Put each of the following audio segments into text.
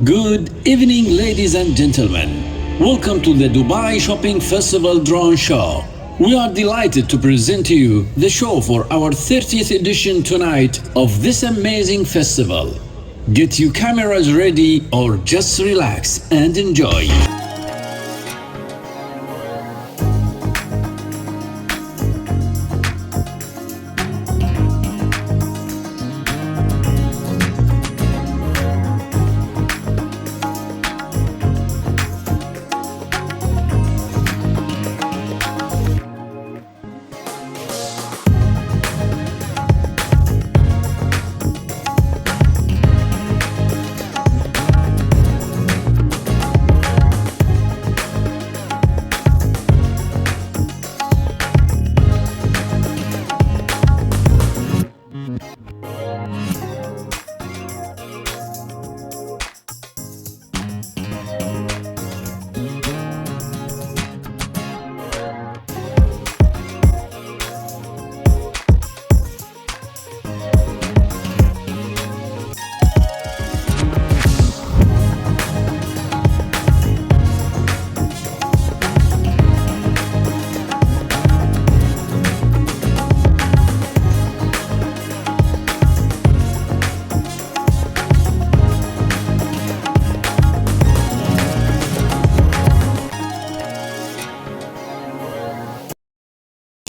Good evening, ladies and gentlemen. Welcome to the Dubai Shopping Festival Drone Show. We are delighted to present to you the show for our 30th edition tonight of this amazing festival. Get your cameras ready or just relax and enjoy.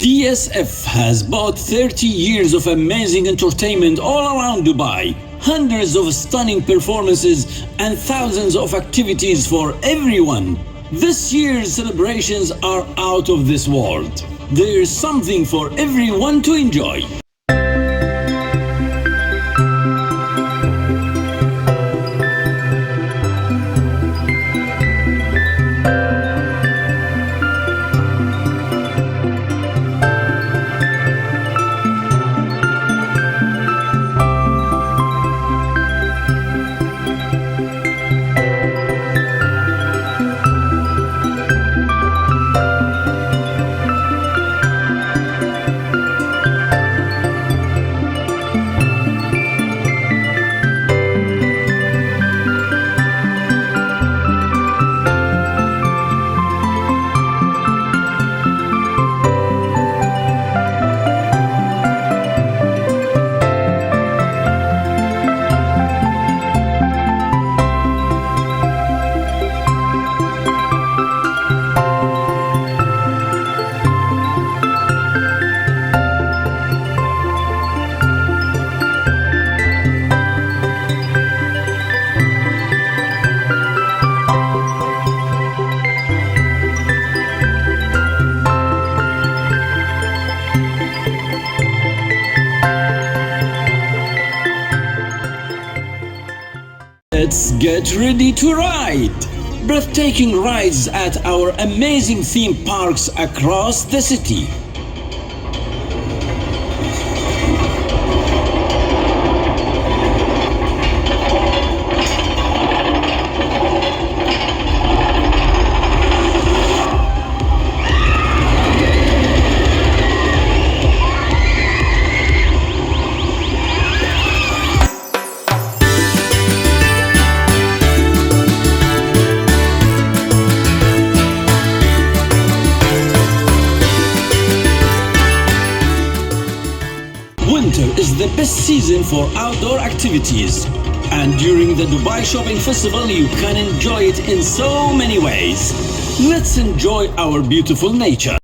DSF has bought 30 years of amazing entertainment all around Dubai, hundreds of stunning performances and thousands of activities for everyone. This year's celebrations are out of this world. There's something for everyone to enjoy. Let's get ready to ride! Breathtaking rides at our amazing theme parks across the city. Winter is the best season for outdoor activities, and during the Dubai Shopping Festival you can enjoy it in so many ways. Let's enjoy our beautiful nature.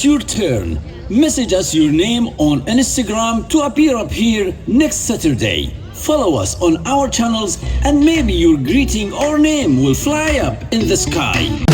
it's your turn. Message us your name on Instagram to appear up here next Saturday. Follow us on our channels and maybe your greeting or name will fly up in the sky.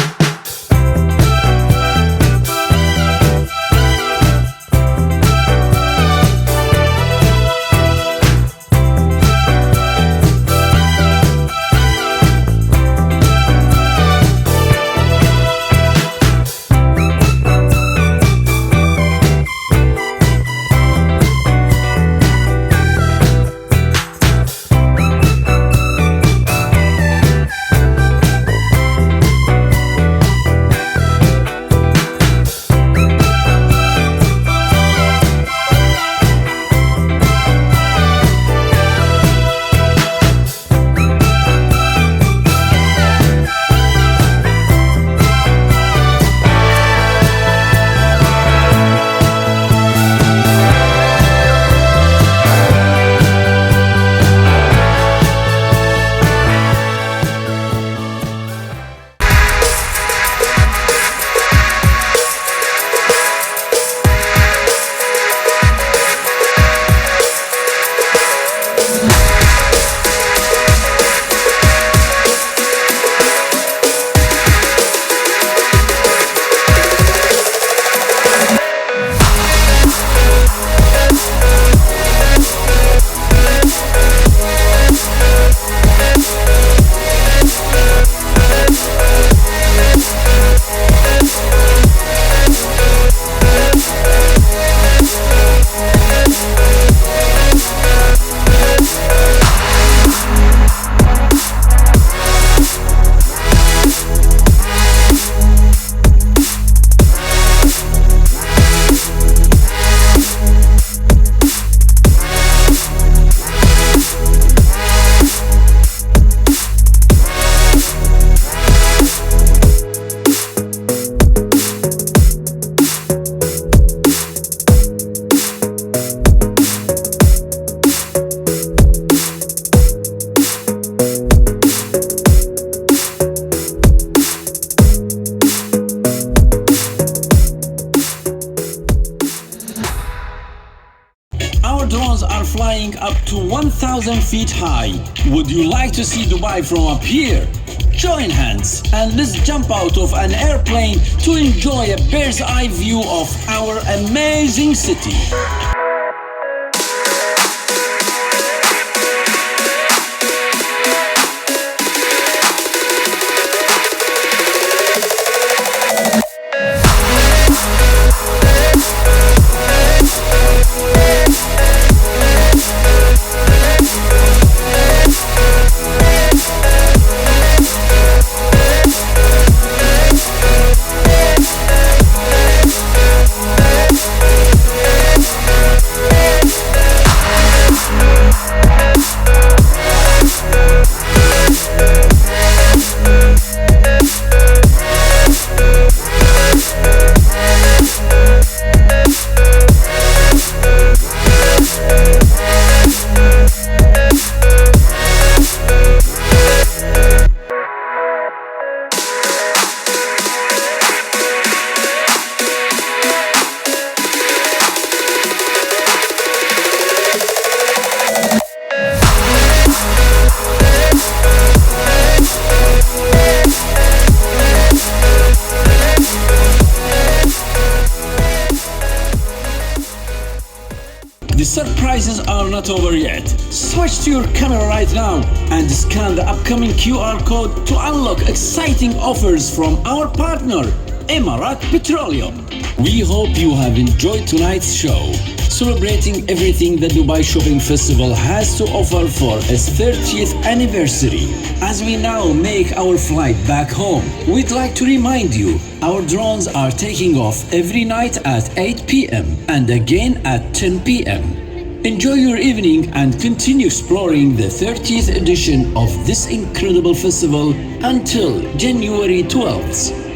Our drones are flying up to 1,000 feet high. Would you like to see Dubai from up here? Join hands and let's jump out of an airplane to enjoy a bird's eye view of our amazing city. The surprises are not over yet. Switch to your camera right now and scan the upcoming QR code to unlock exciting offers from our partner, Emirat Petroleum. We hope you have enjoyed tonight's show, celebrating everything the Dubai Shopping Festival has to offer for its 30th anniversary. As we now make our flight back home, we'd like to remind you, our drones are taking off every night at 8 p.m. and again at 10 p.m. Enjoy your evening and continue exploring the 30th edition of this incredible festival until January 12th.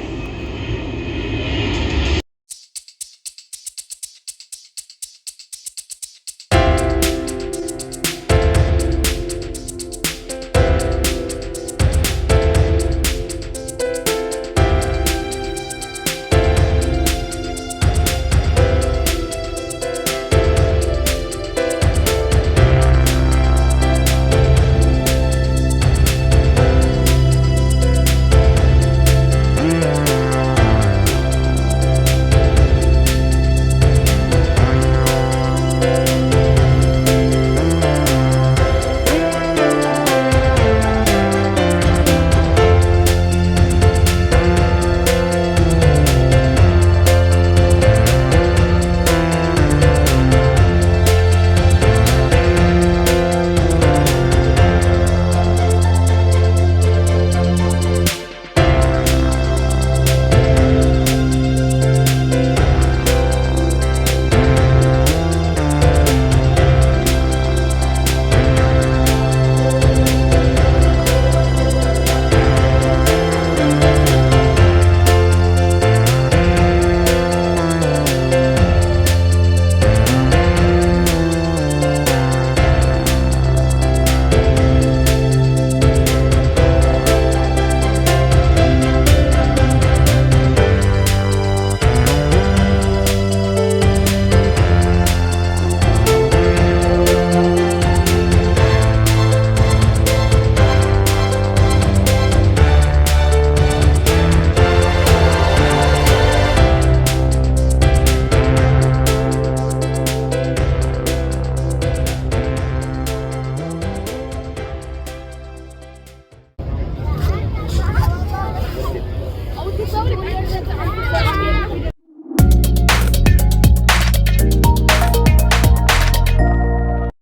صوري